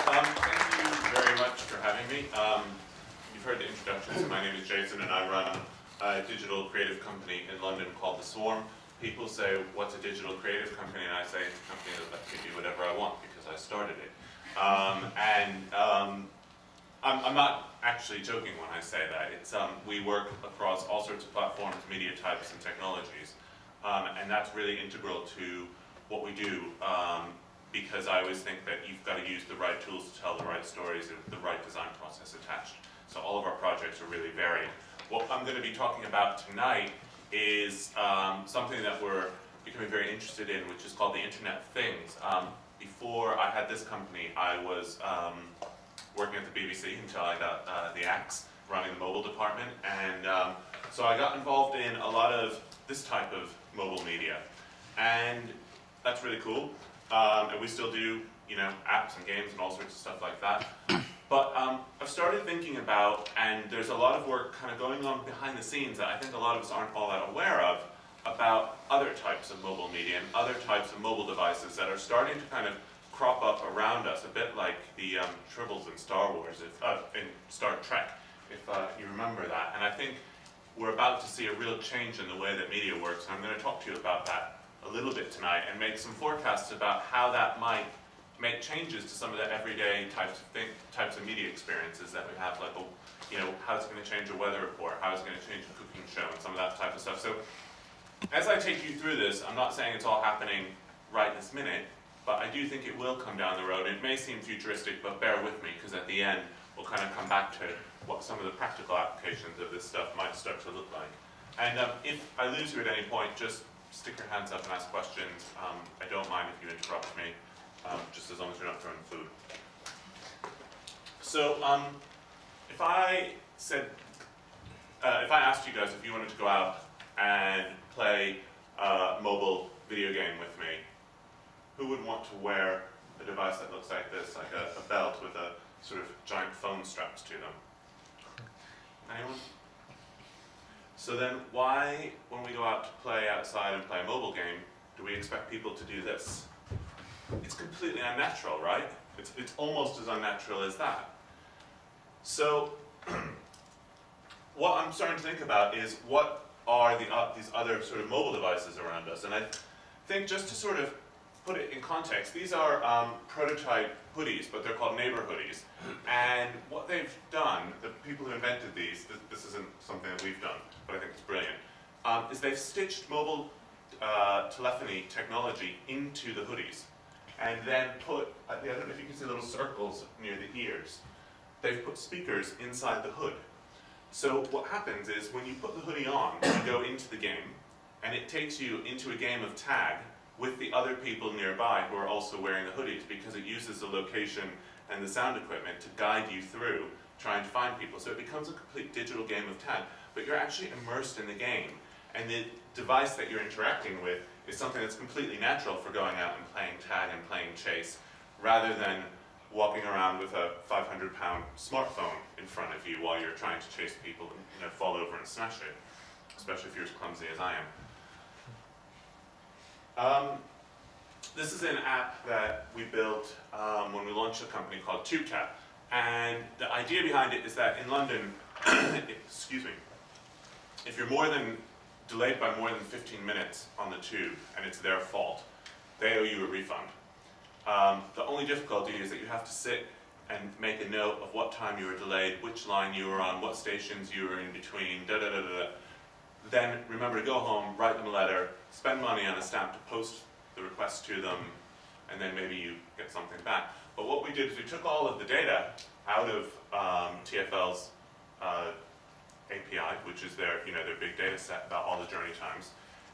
Thank you very much for having me. You've heard the introduction, so my name is Jason and I run a digital creative company in London called The Swarm. People say, what's a digital creative company? And I say, it's a company that lets me do whatever I want because I started it. I'm not actually joking when I say that. It's, we work across all sorts of platforms, media types, and technologies. And that's really integral to what we do. Because I always think that you've got to use the right tools to tell the right stories and the right design process attached. So all of our projects are really varied. What I'm going to be talking about tonight is something that we're becoming very interested in, which is called the Internet of Things. Before I had this company, I was working at the BBC until I got the axe, running the mobile department. And so I got involved in a lot of this type of mobile media. And that's really cool. And we still do, you know, apps and games and all sorts of stuff like that. But I've started thinking about, and there's a lot of work kind of going on behind the scenes that I think a lot of us aren't all that aware of, about other types of mobile media and other types of mobile devices that are starting to kind of crop up around us, a bit like the tribbles in Star Wars, in Star Trek, if you remember that. And I think we're about to see a real change in the way that media works, and I'm going to talk to you about that a little bit tonight and make some forecasts about how that might make changes to some of the everyday types of media experiences that we have, like, you know, how it's going to change a weather report, how it's going to change a cooking show, and some of that type of stuff. So as I take you through this, I'm not saying it's all happening right this minute, but I do think it will come down the road. It may seem futuristic, but bear with me, because at the end we'll kind of come back to what some of the practical applications of this stuff might start to look like. And if I lose you at any point, just stick your hands up and ask questions. I don't mind if you interrupt me, just as long as you're not throwing food. So if I asked you guys if you wanted to go out and play a mobile video game with me, who would want to wear a device that looks like this, like a belt with a sort of giant phone straps to them? Anyone? So then why, when we go out to play outside and play a mobile game, do we expect people to do this? It's completely unnatural, right? It's almost as unnatural as that. So what I'm starting to think about is, what are these other sort of mobile devices around us? And I think, just to sort of put it in context, these are prototype hoodies, but they're called neighbor hoodies. And what they've done, the people who invented these, this isn't something that we've done, but I think it's brilliant, is they've stitched mobile telephony technology into the hoodies, and then put, I don't know if you can see little circles near the ears, they've put speakers inside the hood. So what happens is, when you put the hoodie on, you go into the game, and it takes you into a game of tag with the other people nearby who are also wearing the hoodies, because it uses the location and the sound equipment to guide you through trying to find people. So it becomes a complete digital game of tag, but you're actually immersed in the game. And the device that you're interacting with is something that's completely natural for going out and playing tag and playing chase, rather than walking around with a 500-pound smartphone in front of you while you're trying to chase people and, you know, fall over and smash it, especially if you're as clumsy as I am. This is an app that we built when we launched a company called TubeTap. And the idea behind it is that in London, excuse me, if you're delayed by more than 15 minutes on the tube and it's their fault, they owe you a refund. The only difficulty is that you have to sit and make a note of what time you were delayed, which line you were on, what stations you were in between, da-da-da-da-da. Then remember to go home, write them a letter, spend money on a stamp to post the request to them, and then maybe you get something back. But what we did is we took all of the data out of TfL's API, which is their big data set about all the journey times,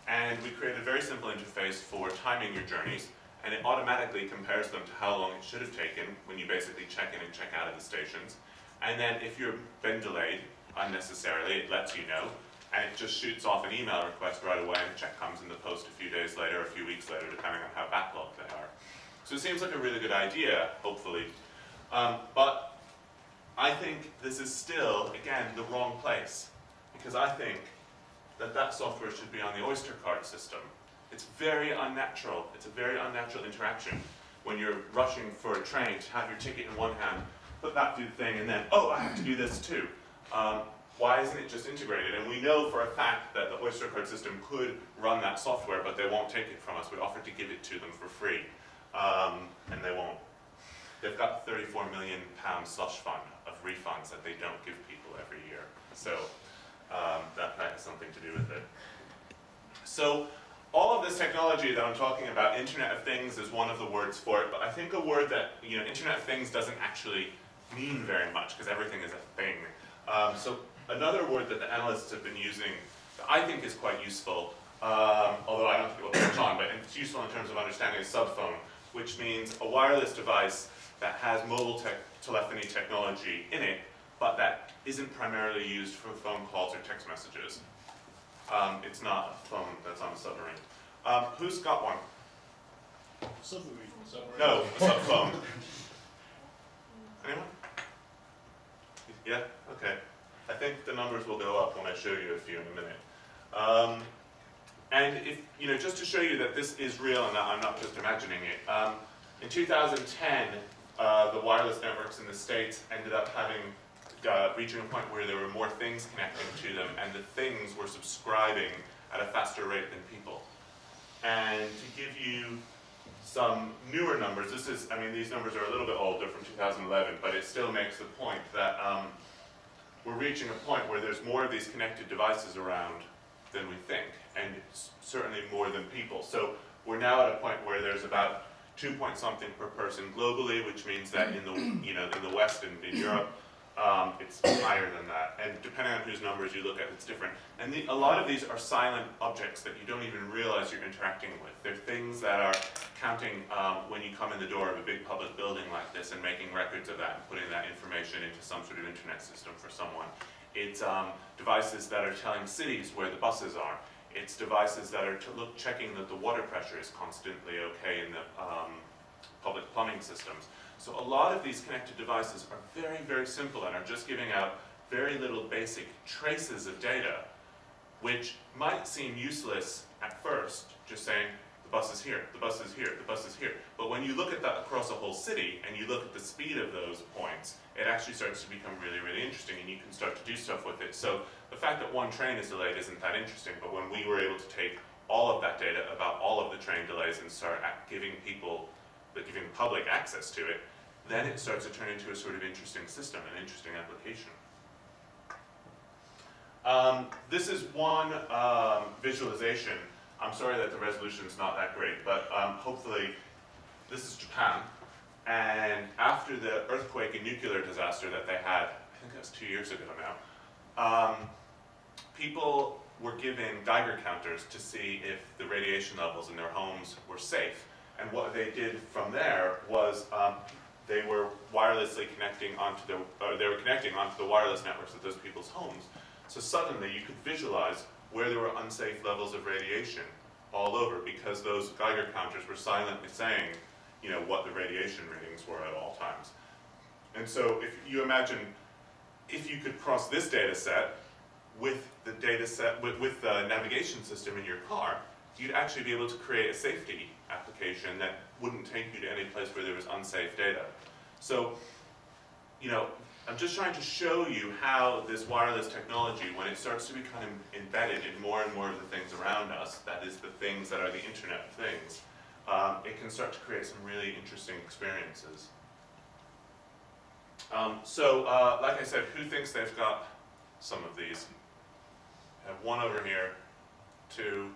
and we created a very simple interface for timing your journeys, and it automatically compares them to how long it should have taken when you basically check in and check out of the stations. And then if you've been delayed unnecessarily, it lets you know, and it just shoots off an email request right away, and a check comes in the post a few days later, a few weeks later, depending on how backlogged they are. So it seems like a really good idea, hopefully. But I think this is still, again, the wrong place, because I think that software should be on the Oyster card system. It's very unnatural. It's a very unnatural interaction. when you're rushing for a train to have your ticket in one hand, put that through the thing, and then, oh, I have to do this too. Why isn't it just integrated? And we know for a fact that the Oyster card system could run that software, but they won't take it from us. We offered to give it to them for free, and they won't. They've got £34 million slush fund of refunds that they don't give people every year. So that has something to do with it. So all of this technology that I'm talking about, Internet of Things is one of the words for it, but I think a word that, Internet of Things doesn't actually mean very much, because everything is a thing. So another word that the analysts have been using that I think is quite useful, although I don't think it will catch on, but it's useful in terms of understanding a subphone, which means a wireless device that has mobile telephony technology in it, but that isn't primarily used for phone calls or text messages. It's not a phone that's on a submarine. Who's got one? Submarine. No, a subphone. Anyone? Yeah? Okay. I think the numbers will go up when I show you a few in a minute. And if, just to show you that this is real and that I'm not just imagining it, in 2010, the wireless networks in the States ended up reaching a point where there were more things connecting to them, and the things were subscribing at a faster rate than people. And to give you some newer numbers, these numbers are a little bit older from 2011, but it still makes the point that we're reaching a point where there's more of these connected devices around than we think, and certainly more than people. So we're now at a point where there's about 2 point something per person globally, which means that in the in the West and in Europe, it's higher than that. And depending on whose numbers you look at, it's different. And a lot of these are silent objects that you don't even realize you're interacting with. They're things that are counting when you come in the door of a big public building like this and making records of that and putting that information into some sort of internet system for someone. It's devices that are telling cities where the buses are. It's devices that are checking that the water pressure is constantly okay in the public plumbing systems. So a lot of these connected devices are very, very simple and are just giving out very little basic traces of data, which might seem useless at first, just saying, the bus is here, the bus is here, the bus is here. But when you look at that across a whole city and you look at the speed of those points, it actually starts to become really, really interesting, and you can start to do stuff with it. So the fact that one train is delayed isn't that interesting, but when we were able to take all of that data about all of the train delays and start giving the public access to it, then it starts to turn into a sort of interesting system, an interesting application. This is one visualization. I'm sorry that the resolution's not that great, but hopefully, this is Japan. And after the earthquake and nuclear disaster that they had, I think that was 2 years ago now, people were given Geiger counters to see if the radiation levels in their homes were safe. And what they did from there was they were wirelessly connecting onto the wireless networks of those people's homes. So suddenly you could visualize where there were unsafe levels of radiation all over, because those Geiger counters were silently saying, what the radiation readings were at all times. And so if you imagine, if you could cross this data set with the navigation system in your car, you'd actually be able to create a safety application that wouldn't take you to any place where there was unsafe data. So, I'm just trying to show you how this wireless technology, when it starts to become embedded in more and more of the things around us, that is the things that are the Internet of Things, it can start to create some really interesting experiences. Like I said, who thinks they've got some of these? I have one over here, two.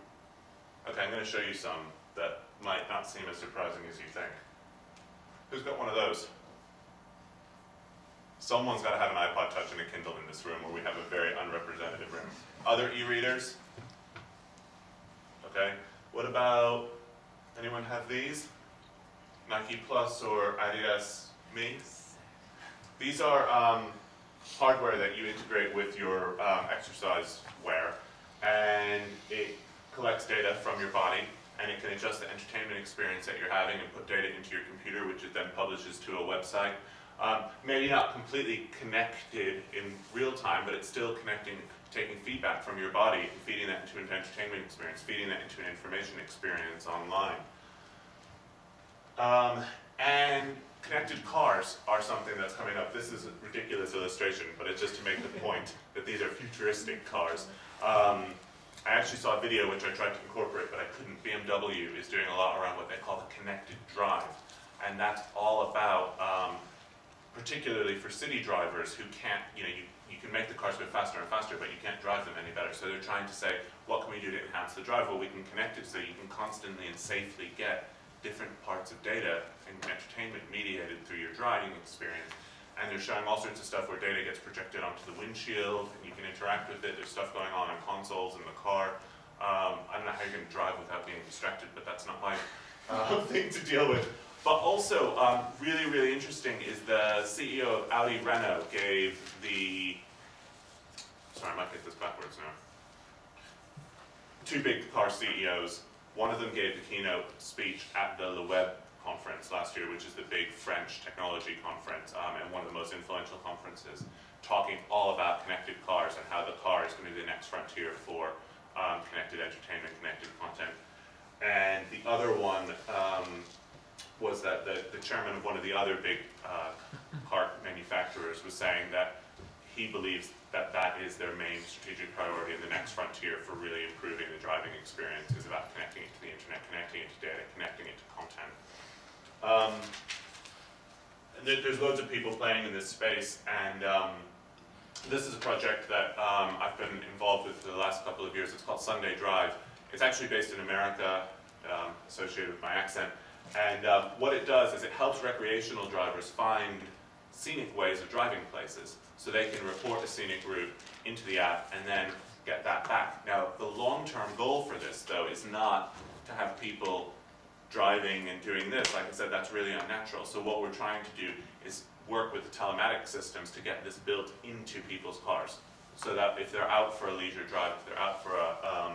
Okay, I'm going to show you some that might not seem as surprising as you think. Who's got one of those? Someone's got to have an iPod Touch and a Kindle in this room, where we have a very unrepresentative room. Other e-readers? Okay. What about, anyone have these? Nike Plus or Adidas Me? These are hardware that you integrate with your exercise wear, and it collects data from your body, and it can adjust the entertainment experience that you're having and put data into your computer, which it then publishes to a website. Maybe not completely connected in real time, but it's still connecting, taking feedback from your body and feeding that into an entertainment experience, feeding that into an information experience online. And connected cars are something that's coming up. This is a ridiculous illustration, but it's just to make the point that these are futuristic cars. I actually saw a video which I tried to incorporate, but I couldn't. BMW is doing a lot around what they call the connected drive. And that's all about, particularly for city drivers who can't, you can make the cars go faster and faster, but you can't drive them any better. So they're trying to say, what can we do to enhance the drive? Well, we can connect it so you can constantly and safely get different parts of data and entertainment mediated through your driving experience. And they're showing all sorts of stuff where data gets projected onto the windshield and you can interact with it. There's stuff going on in consoles in the car. I don't know how you're going to drive without being distracted, but that's not my thing to deal with. But also, really, really interesting is the CEO of Audi Renault gave the, sorry, I might get this backwards now. Two big car CEOs. One of them gave the keynote speech at the Le Web conference last year, which is the big French technology conference and one of the most influential conferences, talking all about connected cars and how the car is going to be the next frontier for connected entertainment, connected content. And the other one was that the chairman of one of the other big car manufacturers was saying that he believes that that is their main strategic priority in the next frontier for really improving the driving experience, is about connecting it to the internet, connecting it to data, connecting it to content. There's loads of people playing in this space, and this is a project that I've been involved with for the last couple of years. It's called Sunday Drive. It's actually based in America, associated with my accent, and what it does is it helps recreational drivers find scenic ways of driving places, so they can report a scenic route into the app and then get that back. Now, the long-term goal for this, though, is not to have people driving and doing this. Like I said, that's really unnatural. So what we're trying to do is work with the telematic systems to get this built into people's cars, so that if they're out for a leisure drive, if they're out for a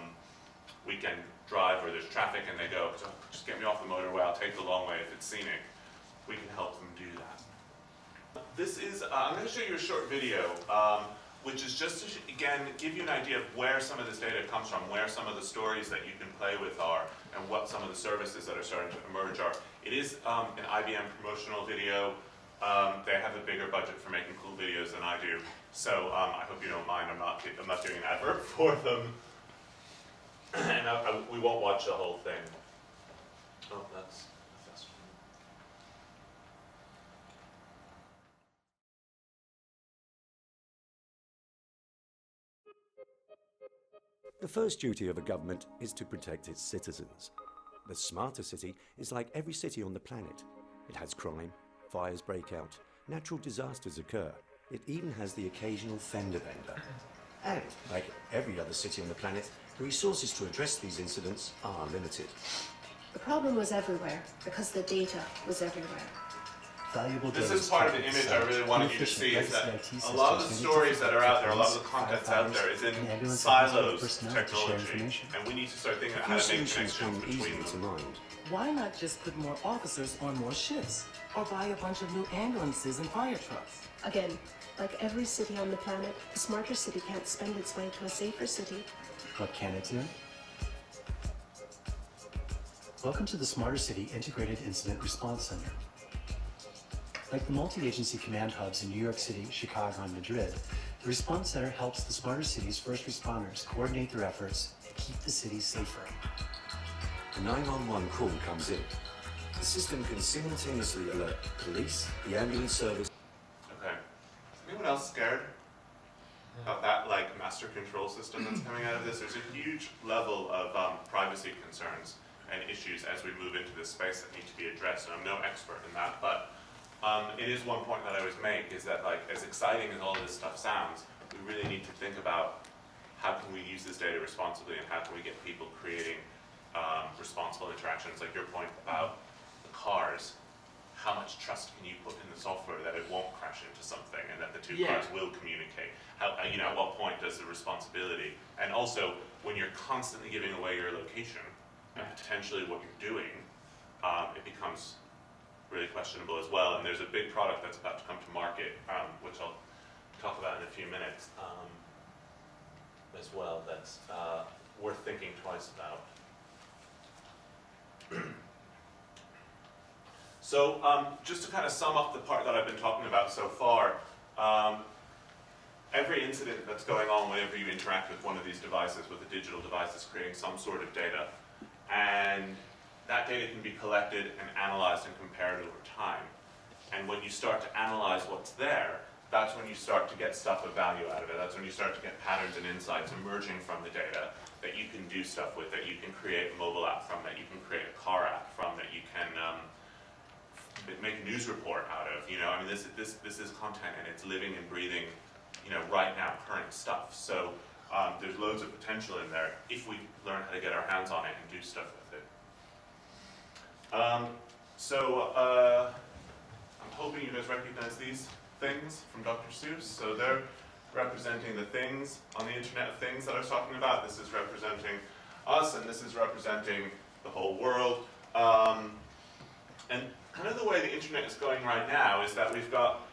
weekend drive where there's traffic and they go, so just get me off the motorway, I'll take the long way if it's scenic, we can help them do that. This is, I'm going to show you a short video, which is just to, again, give you an idea of where some of this data comes from, where some of the stories that you can play with are, and what some of the services that are starting to emerge are. It is an IBM promotional video. They have a bigger budget for making cool videos than I do, so I hope you don't mind. I'm not doing an advert for them, and we won't watch the whole thing. Oh, that's. The first duty of a government is to protect its citizens. The smarter city is like every city on the planet. It has crime, fires break out, natural disasters occur. It even has the occasional fender bender. And, like every other city on the planet, the resources to address these incidents are limited. The problem was everywhere because the data was everywhere. This is part of the image I really wanted you to see, is that a lot of the stories that are out there, a lot of the content's out there is in silos of technology, and we need to start thinking about how to make connections between them. Why not just put more officers on more shifts, or buy a bunch of new ambulances and fire trucks? Again, like every city on the planet, a smarter city can't spend its way to a safer city. What can it do? Welcome to the Smarter City Integrated Incident Response Center. Like the multi-agency command hubs in New York City, Chicago, and Madrid, the Response Center helps the Smarter City's first responders coordinate their efforts and keep the city safer. The 911 call comes in. The system can simultaneously alert police, the ambulance service. Okay. Is anyone else scared about that, like, master control system that's coming out of this? There's a huge level of privacy concerns and issues as we move into this space that need to be addressed, and I'm no expert in that, but it is one point that I always make, is that, like, as exciting as all of this stuff sounds, we really need to think about how can we use this data responsibly, and how can we get people creating responsible interactions. Like your point about the cars, how much trust can you put in the software that it won't crash into something, and that the two cars will communicate? How, at what point does the responsibility, and also when you're constantly giving away your location and potentially what you're doing, it becomes really questionable as well. And there's a big product that's about to come to market, which I'll talk about in a few minutes as well, that's worth thinking twice about. So just to kind of sum up the part that I've been talking about so far, every incident that's going on whenever you interact with one of these devices, with a digital device, is creating some sort of data. And that data can be collected and analyzed and compared over time. And when you start to analyze what's there, that's when you start to get stuff of value out of it. That's when you start to get patterns and insights emerging from the data that you can do stuff with, that you can create a mobile app from, that you can create a car app from, that you can make a news report out of. You know, I mean, this is content, and it's living and breathing, you know, right now, current stuff. So there's loads of potential in there if we learn how to get our hands on it and do stuff with it. I'm hoping you guys recognize these things from Dr. Seuss. So they're representing the things on the Internet of Things that I was talking about. This is representing us, and this is representing the whole world. And kind of the way the Internet is going right now is that we've got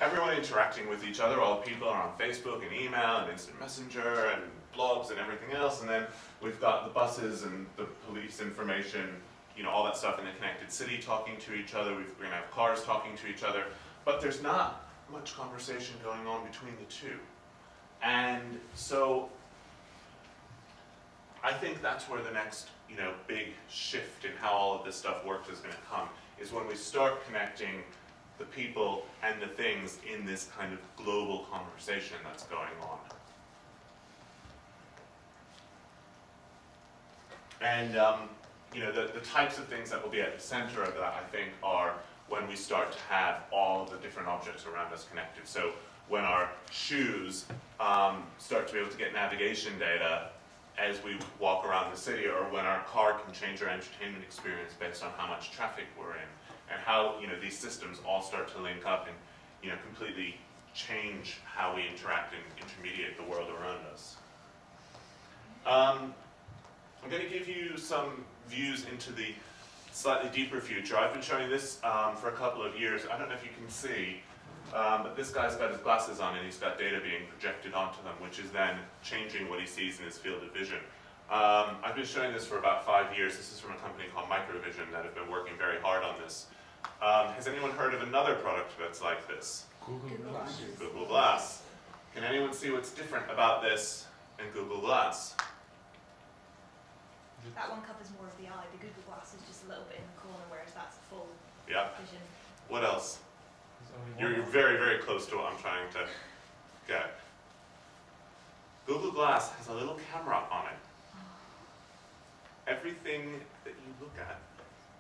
everyone interacting with each other. All the people are on Facebook and email and instant messenger and blogs and everything else. And then we've got the buses and the police information, you know, all that stuff in the connected city talking to each other. We're going to have cars talking to each other. But there's not much conversation going on between the two. And so I think that's where the next, you know, big shift in how all of this stuff works is going to come, is when we start connecting the people and the things in this kind of global conversation that's going on. And you know, the types of things that will be at the center of that, I think, are when we start to have all of the different objects around us connected. So when our shoes start to be able to get navigation data as we walk around the city, or when our car can change our entertainment experience based on how much traffic we're in, and how, you know, these systems all start to link up and, you know, completely change how we interact and intermediate the world around us. I'm going to give you some views into the slightly deeper future. I've been showing this for a couple of years. I don't know if you can see, but this guy's got his glasses on and he's got data being projected onto them, which is then changing what he sees in his field of vision. I've been showing this for about 5 years. This is from a company called Microvision that have been working very hard on this. Has anyone heard of another product that's like this? Google Glass. Google Glass. Can anyone see what's different about this and Google Glass? That one covers more of the eye. The Google Glass is just a little bit in the corner, whereas that's full vision. What else? You're very, very close to what I'm trying to get. Google Glass has a little camera on it. Everything that you look at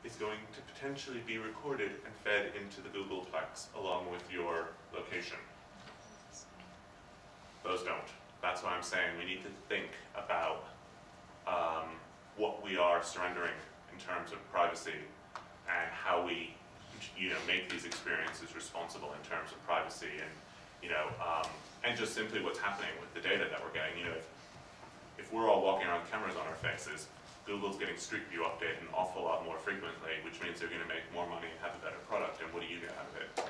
is going to potentially be recorded and fed into the Googleplex along with your location. Those don't. That's why I'm saying we need to think about what we are surrendering in terms of privacy and how we, you know, make these experiences responsible in terms of privacy and, you know, and just simply what's happening with the data that we're getting. You know, if we're all walking around with cameras on our faces, Google's getting Street View updated an awful lot more frequently, which means they're going to make more money and have a better product. And what do you get out of it?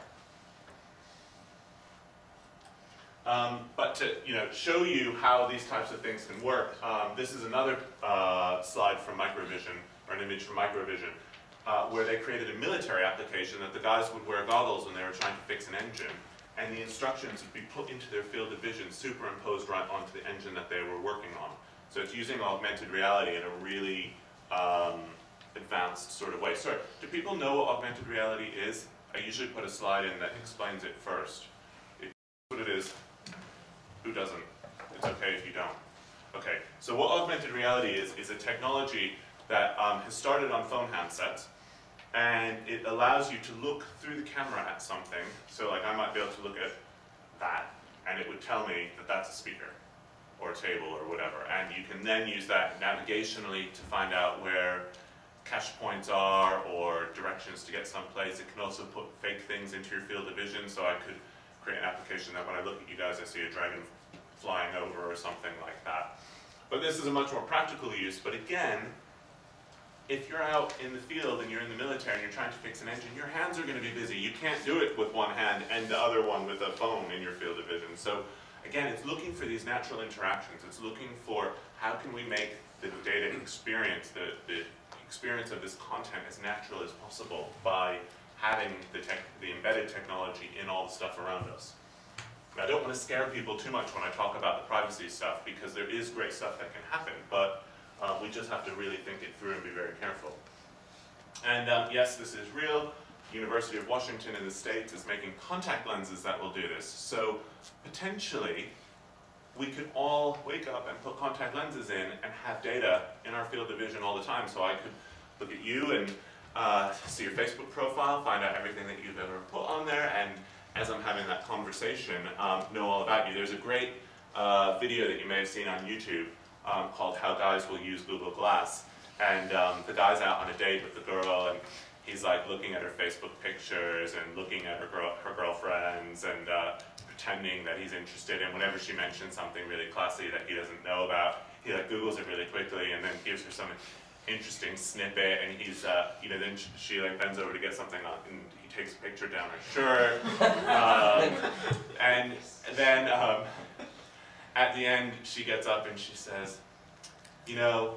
But to, you know, show you how these types of things can work, this is another slide from Microvision, or an image from Microvision, where they created a military application that the guys would wear goggles when they were trying to fix an engine, and the instructions would be put into their field of vision, superimposed right onto the engine that they were working on. So it's using augmented reality in a really advanced sort of way. So do people know what augmented reality is? I usually put a slide in that explains it first. If you know what it is, who doesn't? It's okay if you don't. Okay, so what augmented reality is a technology that has started on phone handsets, and it allows you to look through the camera at something. So like I might be able to look at that, and it would tell me that that's a speaker or a table or whatever. And you can then use that navigationally to find out where cache points are or directions to get someplace. It can also put fake things into your field of vision. So I could create an application that when I look at you guys, I see a dragon flying over or something like that. But this is a much more practical use. But again, if you're out in the field and you're in the military and you're trying to fix an engine, your hands are going to be busy. You can't do it with one hand and the other one with a phone in your field of vision. So again, it's looking for these natural interactions. It's looking for how can we make the data experience, the experience of this content as natural as possible by having the embedded technology in all the stuff around us. Now, I don't want to scare people too much when I talk about the privacy stuff, because there is great stuff that can happen, but we just have to really think it through and be very careful. And yes, this is real. University of Washington in the States is making contact lenses that will do this. So potentially, we could all wake up and put contact lenses in and have data in our field of vision all the time. So I could look at you and see your Facebook profile, find out everything that you've ever put on there, and as I'm having that conversation, know all about you. There's a great video that you may have seen on YouTube called How Guys Will Use Google Glass. And the guy's out on a date with the girl, and he's like looking at her Facebook pictures and looking at her girlfriends and pretending that he's interested. And whenever she mentions something really classy that he doesn't know about, he like Googles it really quickly and then gives her some interesting snippet. And he's, you know, then she like bends over to get something on, and he takes a picture down her shirt. And then at the end, she gets up and she says, you know,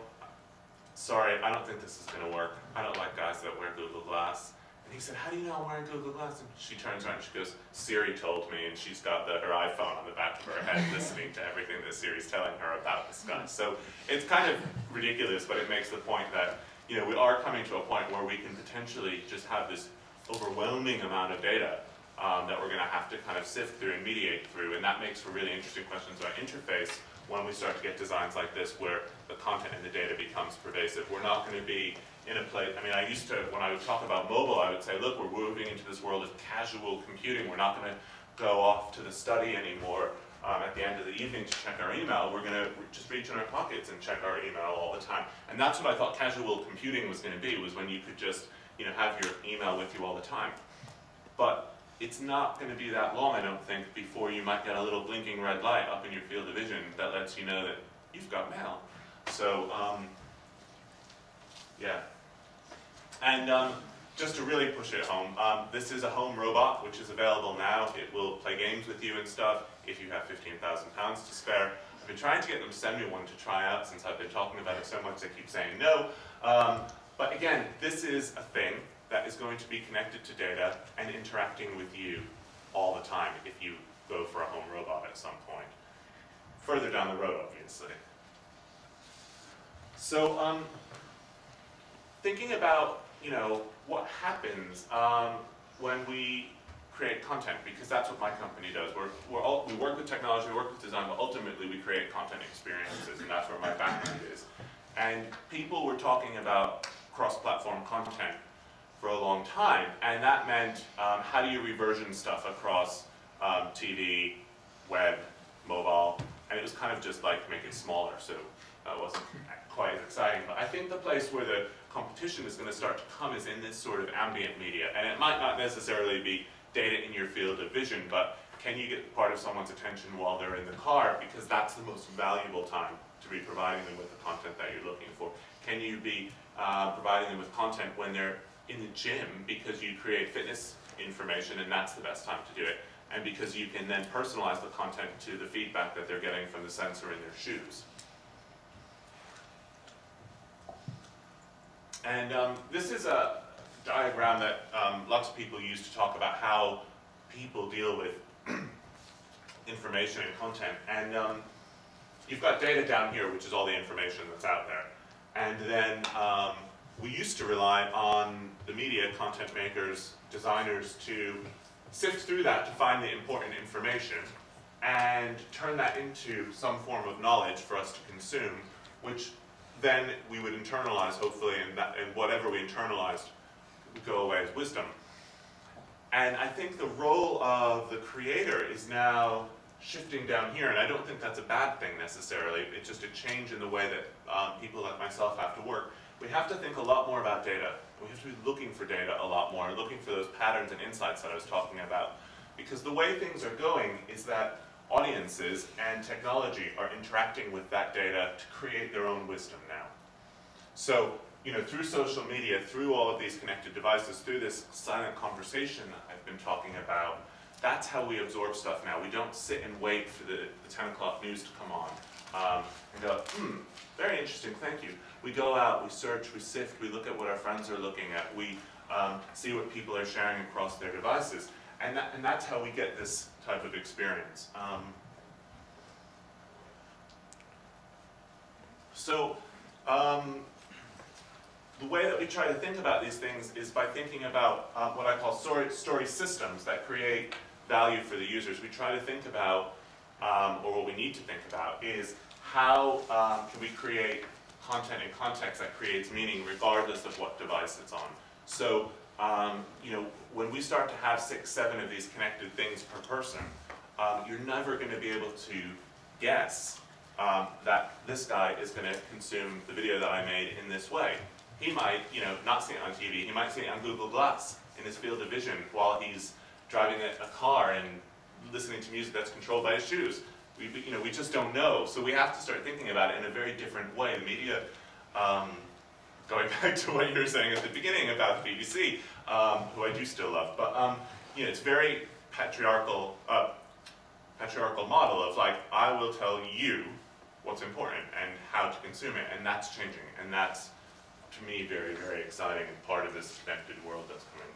sorry, I don't think this is going to work. I don't like guys that wear Google Glass. And he said, how do you know I'm wearing Google Glass? And she turns around and she goes, Siri told me, and she's got her iPhone on the back of her head listening to everything that Siri's telling her about this guy. So it's kind of ridiculous, but it makes the point that, you know, we are coming to a point where we can potentially just have this overwhelming amount of data that we're going to have to kind of sift through and mediate through, and that makes for really interesting questions about interface when we start to get designs like this where the content and the data becomes pervasive. We're not going to be in a place, I mean, I used to, when I would talk about mobile, I would say, look, we're moving into this world of casual computing. We're not going to go off to the study anymore at the end of the evening to check our email. We're going to just reach in our pockets and check our email all the time. And that's what I thought casual computing was going to be, was when you could just, you know, have your email with you all the time. But it's not going to be that long, I don't think, before you might get a little blinking red light up in your field of vision that lets you know that you've got mail. So, yeah. And just to really push it home, this is a home robot which is available now. It will play games with you and stuff if you have £15,000 to spare. I've been trying to get them to send me one to try out since I've been talking about it so much they keep saying no. But again, this is a thing that is going to be connected to data and interacting with you all the time if you go for a home robot at some point. Further down the road, obviously. So, thinking about, you know, what happens when we create content, because that's what my company does. We work with technology, we work with design, but ultimately we create content experiences, and that's where my background is. And people were talking about cross-platform content for a long time, and that meant how do you reversion stuff across TV, web, mobile, and it was kind of just like make it smaller, so that wasn't quite as exciting. But I think the place where the competition is going to start to come is in this sort of ambient media, and it might not necessarily be data in your field of vision, but can you get part of someone's attention while they're in the car, because that's the most valuable time to be providing them with the content that you're looking for. Can you be providing them with content when they're in the gym, because you create fitness information and that's the best time to do it, and because you can then personalize the content to the feedback that they're getting from the sensor in their shoes. And this is a diagram that lots of people use to talk about how people deal with information and content. And you've got data down here, which is all the information that's out there. And then we used to rely on the media, content makers, designers, to sift through that to find the important information and turn that into some form of knowledge for us to consume, which then we would internalize, hopefully, and whatever we internalized would go away as wisdom. And I think the role of the creator is now shifting down here, and I don't think that's a bad thing necessarily. It's just a change in the way that people like myself have to work. We have to think a lot more about data. We have to be looking for data a lot more, looking for those patterns and insights that I was talking about. Because the way things are going is that audiences and technology are interacting with that data to create their own wisdom now. So, you know, through social media, through all of these connected devices, through this silent conversation I've been talking about, that's how we absorb stuff now. We don't sit and wait for the 10 o'clock news to come on. and go, very interesting, thank you. We go out, we search, we sift, we look at what our friends are looking at, we see what people are sharing across their devices, and that's how we get this type of experience. The way that we try to think about these things is by thinking about what I call story systems that create value for the users. We try to think about, or what we need to think about, is how can we create content and context that creates meaning regardless of what device it's on. So, you know, when we start to have 6, 7 of these connected things per person, you're never going to be able to guess that this guy is going to consume the video that I made in this way. He might, you know, not see it on TV. He might see it on Google Glass in his field of vision while he's driving a car and listening to music that's controlled by his shoes. We just don't know. So we have to start thinking about it in a very different way. The media, going back to what you were saying at the beginning about the BBC, who I do still love, but you know, it's very patriarchal model of like, I will tell you what's important and how to consume it, and that's changing, and that's, to me, very, very exciting and part of this connected world that's coming.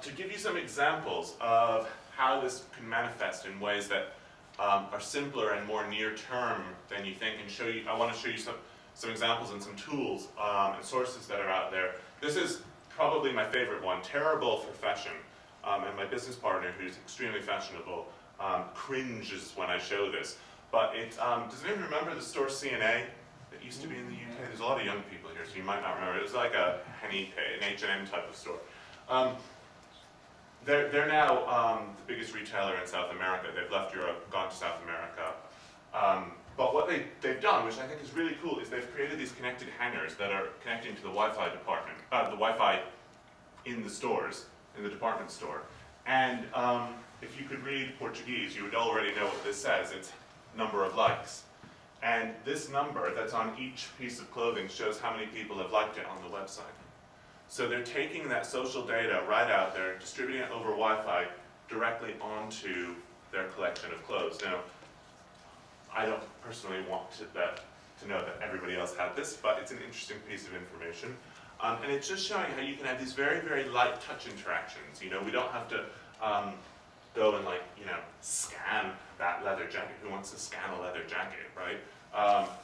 To give you some examples of how this can manifest in ways that are simpler and more near-term than you think, and show you, I want to show you some examples and some tools and sources that are out there. This is probably my favorite one, Terrible for Fashion, and my business partner, who's extremely fashionable, cringes when I show this. But it, does anyone remember the store C&A that used to be in the UK? There's a lot of young people here, so you might not remember. It was like an H&M type of store. They're now the biggest retailer in South America. They've left Europe, gone to South America. But what they've done, which I think is really cool, is they've created these connected hangers that are connecting to the Wi-Fi department, the Wi-Fi in the stores, in the department store. And if you could read Portuguese, you would already know what this says. It's number of likes. And this number that's on each piece of clothing shows how many people have liked it on the website. So they're taking that social data right out there, distributing it over Wi-Fi directly onto their collection of clothes. Now, I don't personally want to know that everybody else had this, but it's an interesting piece of information. And it's just showing how you can have these very, very light touch interactions. You know, we don't have to go and, like, you know, scan that leather jacket. Who wants to scan a leather jacket, right?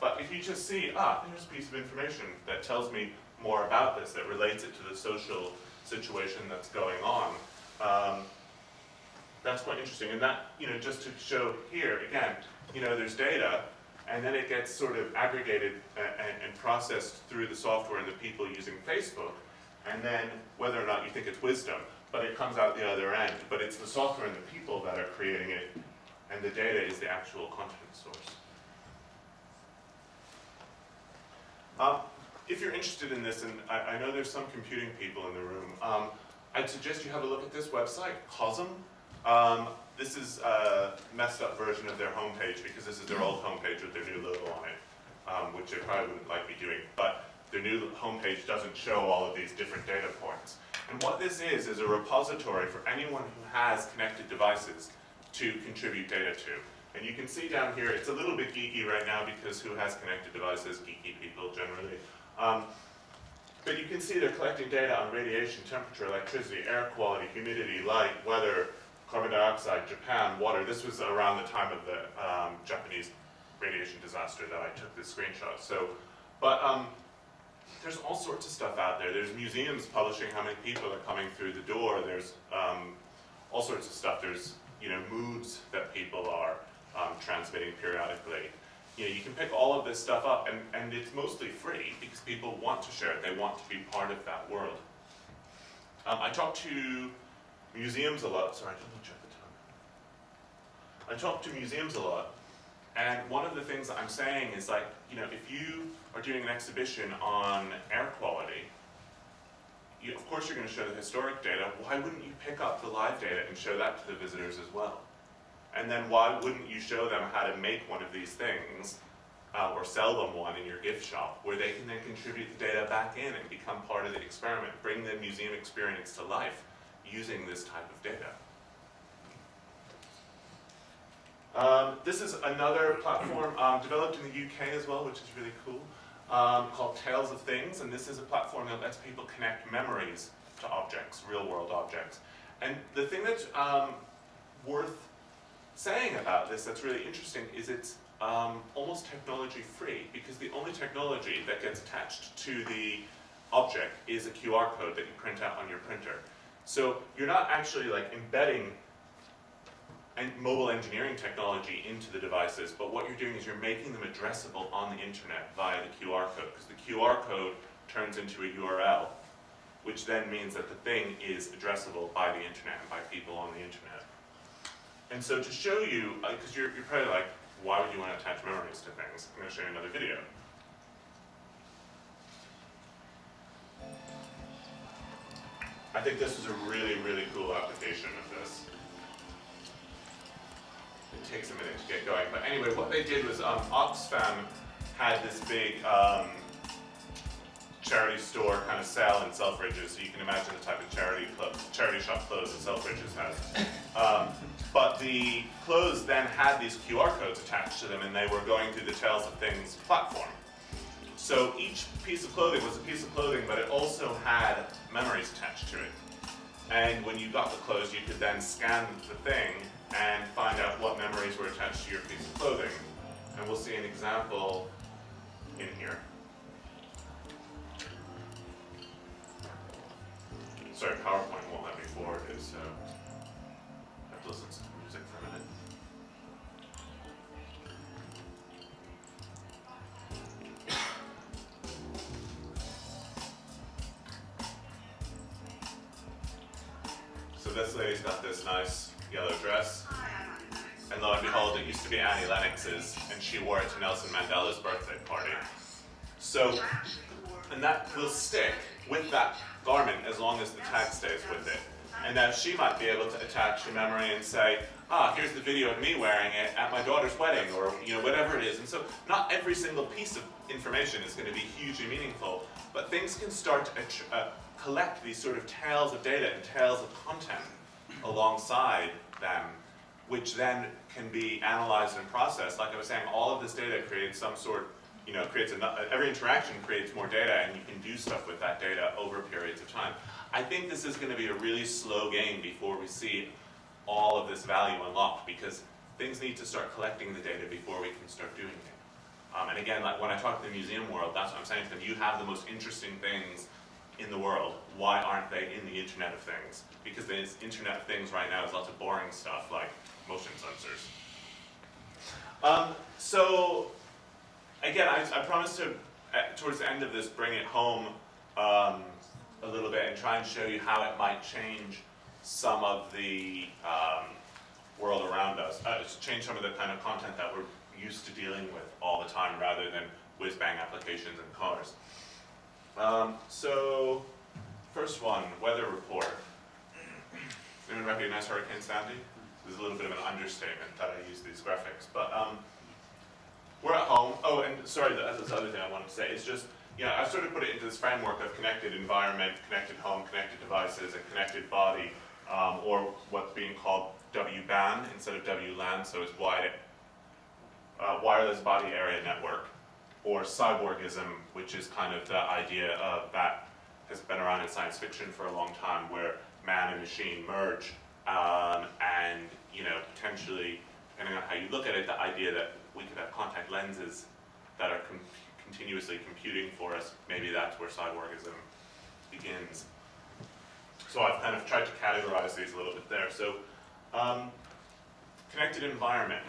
But if you just see, there's a piece of information that tells me more about this, that relates it to the social situation that's going on, that's quite interesting. And that, you know, just to show here, again, you know, there's data, and then it gets sort of aggregated and processed through the software and the people using Facebook, and then whether or not you think it's wisdom, but it comes out the other end. But it's the software and the people that are creating it, and the data is the actual content source. If you're interested in this, and I know there's some computing people in the room, I'd suggest you have a look at this website, COSM. This is a messed up version of their homepage, because this is their old homepage with their new logo on it, which they probably wouldn't like me doing. But their new homepage doesn't show all of these different data points. And what this is a repository for anyone who has connected devices to contribute data to. And you can see down here, it's a little bit geeky right now because who has connected devices? Geeky people generally. But you can see they're collecting data on radiation, temperature, electricity, air quality, humidity, light, weather, carbon dioxide, Japan, water. This was around the time of the Japanese radiation disaster that I took this screenshot. So, but there's all sorts of stuff out there. There's museums publishing how many people are coming through the door. There's all sorts of stuff. There's, you know, moods that people are transmitting periodically. You know, you can pick all of this stuff up, and it's mostly free because people want to share it. They want to be part of that world. I talk to museums a lot. Sorry, I didn't check the time. I talk to museums a lot, and one of the things that I'm saying is, like, you know, if you are doing an exhibition on air quality, of course you're going to show the historic data. Why wouldn't you pick up the live data and show that to the visitors as well? And then why wouldn't you show them how to make one of these things, or sell them one in your gift shop, where they can then contribute the data back in and become part of the experiment, bring the museum experience to life using this type of data. This is another platform developed in the UK as well, which is really cool, called Tales of Things, and this is a platform that lets people connect memories to objects, real-world objects. And the thing that's worth saying about this that's really interesting is it's almost technology-free, because the only technology that gets attached to the object is a QR code that you print out on your printer. So you're not actually like embedding mobile engineering technology into the devices, but what you're doing is you're making them addressable on the internet via the QR code, because the QR code turns into a URL, which then means that the thing is addressable by the internet and by people on the internet. And so to show you, because you're probably like, why would you want to attach memories to things? I'm going to show you another video. I think this is a really, really cool application of this. It takes a minute to get going, but anyway, what they did was Oxfam had this big charity store kind of sale in Selfridges, so you can imagine the type of charity shop clothes that Selfridges has. But the clothes then had these QR codes attached to them, and they were going through the Tales of Things platform. So each piece of clothing was a piece of clothing, but it also had memories attached to it. And when you got the clothes, you could then scan the thing and find out what memories were attached to your piece of clothing. And we'll see an example in here. Sorry, PowerPoint won't let me forward it, so I have to listen to some music for a minute. So this lady's got this nice yellow dress, and lo and behold, it used to be Annie Lennox's, and she wore it to Nelson Mandela's birthday party. So, and that will stick with that garment as long as the tag stays with it. And now she might be able to attach a memory and say, ah, here's the video of me wearing it at my daughter's wedding, or whatever it is. And so not every single piece of information is going to be hugely meaningful, but things can start to collect these sort of tails of data and tails of content alongside them, which then can be analyzed and processed. Like I was saying, all of this data creates some sort, every interaction creates more data, and you can do stuff with that data over periods of time. I think this is going to be a really slow game before we see all of this value unlocked, because things need to start collecting the data before we can start doing it. And again, like when I talk to the museum world, that's what I'm saying to them. You have the most interesting things in the world. Why aren't they in the Internet of Things? Because the Internet of Things right now is lots of boring stuff like motion sensors. So again, I promised to, towards the end of this, bring it home a little bit and try and show you how it might change some of the world around us, change some of the kind of content that we're used to dealing with all the time, rather than whiz-bang applications in cars. So, first one, weather report. Does anyone recognize Hurricane Sandy? There's a little bit of an understatement that I use these graphics, but we're at home. Oh, and sorry, that's the other thing I wanted to say. It's just, I've sort of put it into this framework of connected environment, connected home, connected devices, and connected body, or what's being called WBAN instead of WLAN, so it's wireless body area network, or cyborgism, which is kind of the idea of that has been around in science fiction for a long time, where man and machine merge, and potentially, depending on how you look at it, the idea that we could have contact lenses that are continuously computing for us, maybe that's where cyborgism begins. So I've kind of tried to categorize these a little bit there. So, connected environment.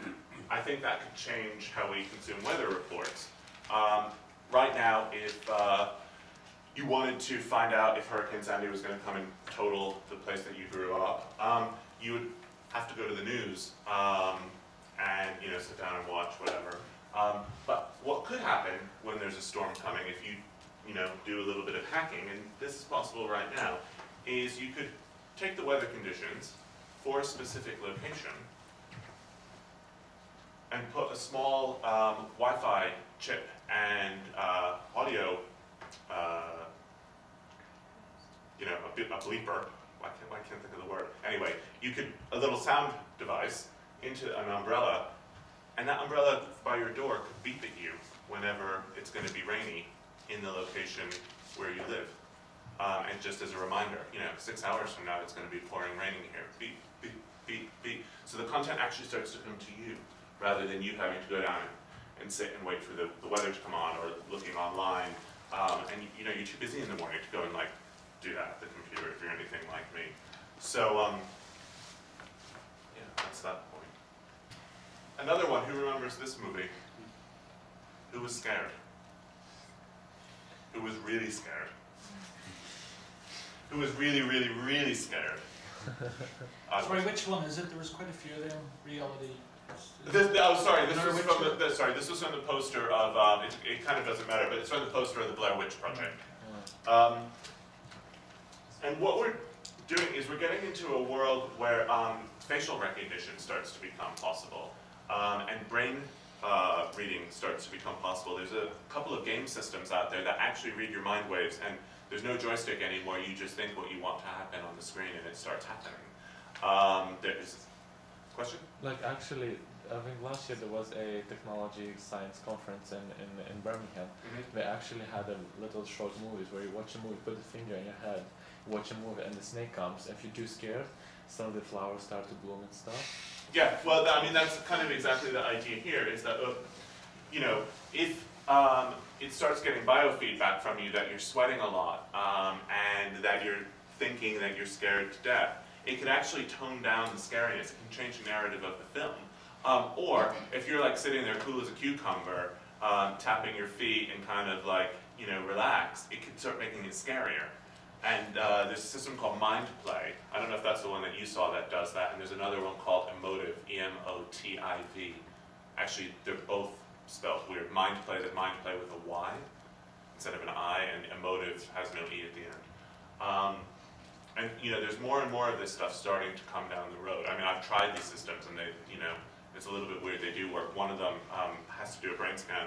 I think that could change how we consume weather reports. Right now, if you wanted to find out if Hurricane Sandy was going to come and total the place that you grew up, you would have to go to the news and sit down and watch whatever. But what could happen when there's a storm coming, if you do a little bit of hacking, and this is possible right now, is you could take the weather conditions for a specific location and put a small Wi-Fi chip and audio, a bleeper. Why can't I think of the word? Anyway, a little sound device into an umbrella, And that umbrella by your door could beep at you whenever it's going to be rainy in the location where you live. And just as a reminder, 6 hours from now it's going to be pouring raining here. Beep, beep, beep, beep. So the content actually starts to come to you rather than you having to go down and sit and wait for the weather to come on or looking online. And you're too busy in the morning to go and do that at the computer if you're anything like me. So yeah, that's that point. Another one, who remembers this movie? Who was scared? Who was really scared? Who was really, really, really scared? Sorry, which one is it? There was quite a few of them. Reality. This was from the poster of, it kind of doesn't matter, but it's from the poster of the Blair Witch Project. And what we're doing is we're getting into a world where facial recognition starts to become possible, and brain reading starts to become possible. There's a couple of game systems out there that actually read your mind waves, and there's no joystick anymore. You just think what you want to happen on the screen, and it starts happening. There's question? Actually, I think last year there was a technology science conference in Birmingham. Mm-hmm. They actually had a little short movies where you watch a movie, put the finger in your head, watch a movie, and the snake comes. If you're too scared, some of the flowers start to bloom and stuff. Yeah, well, that's kind of exactly the idea here, is that, if it starts getting biofeedback from you that you're sweating a lot, and that you're thinking that you're scared to death, it could actually tone down the scariness. It can change the narrative of the film. Or if you're sitting there cool as a cucumber, tapping your feet and kind of relaxed, it could start making it scarier. And there's a system called Mind Play. I don't know if that's the one that you saw that does that. And there's another one called Emotive, E-M-O-T-I-V. Actually, they're both spelled weird. Mind Play with a Y instead of an I, and Emotive has no E at the end. And there's more and more of this stuff starting to come down the road. I mean, I've tried these systems, and they, it's a little bit weird. They do work. One of them has to do a brain scan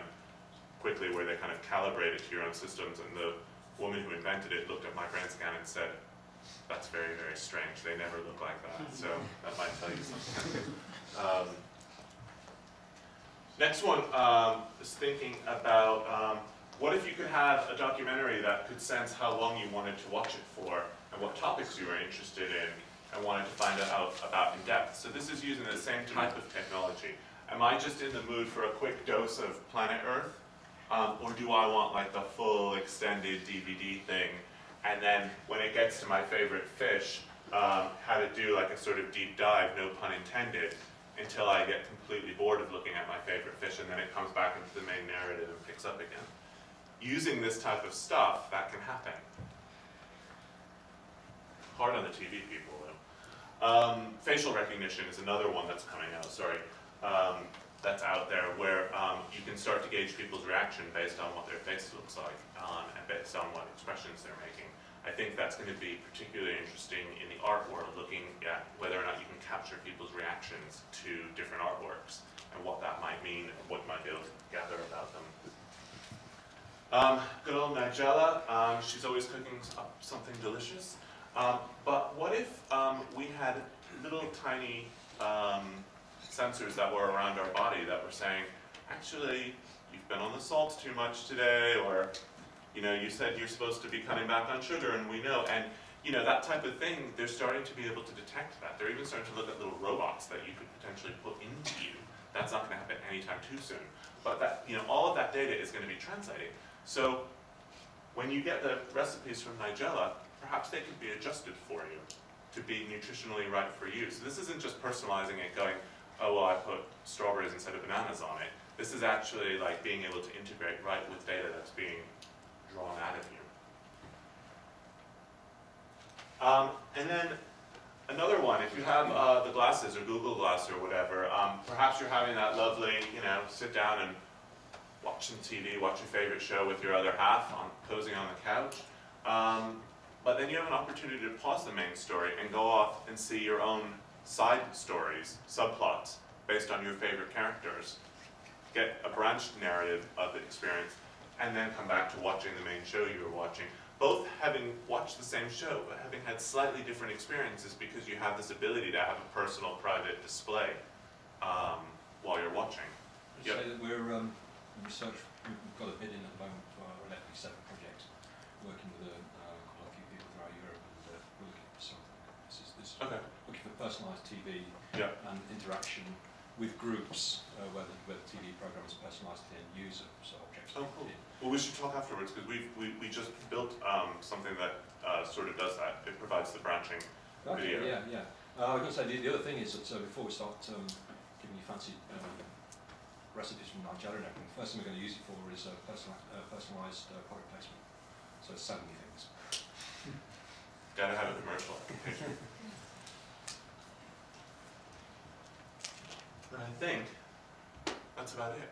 quickly, where they kind of calibrate it to your own systems. And the woman who invented it looked at my brain scan and said, "That's very, very strange. They never look like that." So that might tell you something. Next one is thinking about what if you could have a documentary that could sense how long you wanted to watch it for, and what topics you were interested in and wanted to find out about in depth. So this is using the same type of technology. Am I just in the mood for a quick dose of Planet Earth? Or do I want the full extended DVD thing? And then when it gets to my favorite fish, how to do a sort of deep dive, no pun intended, until I get completely bored of looking at my favorite fish, and then it comes back into the main narrative and picks up again. Using this type of stuff, that can happen. Hard on the TV people, though. Facial recognition is another one that's coming out, that's out there, where you can start to gauge people's reaction based on what their face looks like, and based on what expressions they're making. I think that's going to be particularly interesting in the art world, looking at whether or not you can capture people's reactions to different artworks, and what that might mean, and what you might be able to gather about them. Good old Nigella, she's always cooking up something delicious. But what if we had little tiny sensors that were around our body that were saying, actually, you've been on the salt too much today, or you said you're supposed to be cutting back on sugar, and we know. And that type of thing, they're starting to be able to detect that. They're even starting to look at little robots that you could potentially put into you. That's not going to happen anytime too soon. But that, all of that data is going to be translating. So when you get the recipes from Nigella, perhaps they could be adjusted for you to be nutritionally right for you. So this isn't just personalizing it, going, oh, well, I put strawberries instead of bananas on it. This is actually being able to integrate right with data that's being drawn out of you. And then another one, if you have the glasses or Google Glass or whatever, perhaps you're having that lovely, sit down and watch some TV, watch your favorite show with your other half, cozy on the couch. But then you have an opportunity to pause the main story and go off and see your own side stories, subplots, based on your favorite characters. Get a branched narrative of the experience, and then come back to watching the main show you were watching. Both having watched the same show, but having had slightly different experiences, because you have this ability to have a personal, private display while you're watching. I'd say that we're in research. We've got a bid in at the moment for our Electric 7 project, working with quite a few people throughout Europe, and we're looking for something. This Okay. looking for personalised TV Yeah. and interaction with groups where the TV program is personalised to the end user, so objects. Oh, cool. Well, we should talk afterwards because we just built something that sort of does that. It provides the branching video. Yeah, yeah. I was going to say the other thing is that before we start giving you fancy recipes from Nigeria and everything, the first thing we're going to use it for is personalised product placement. So it's selling you things. Gotta have a commercial. And I think that's about it.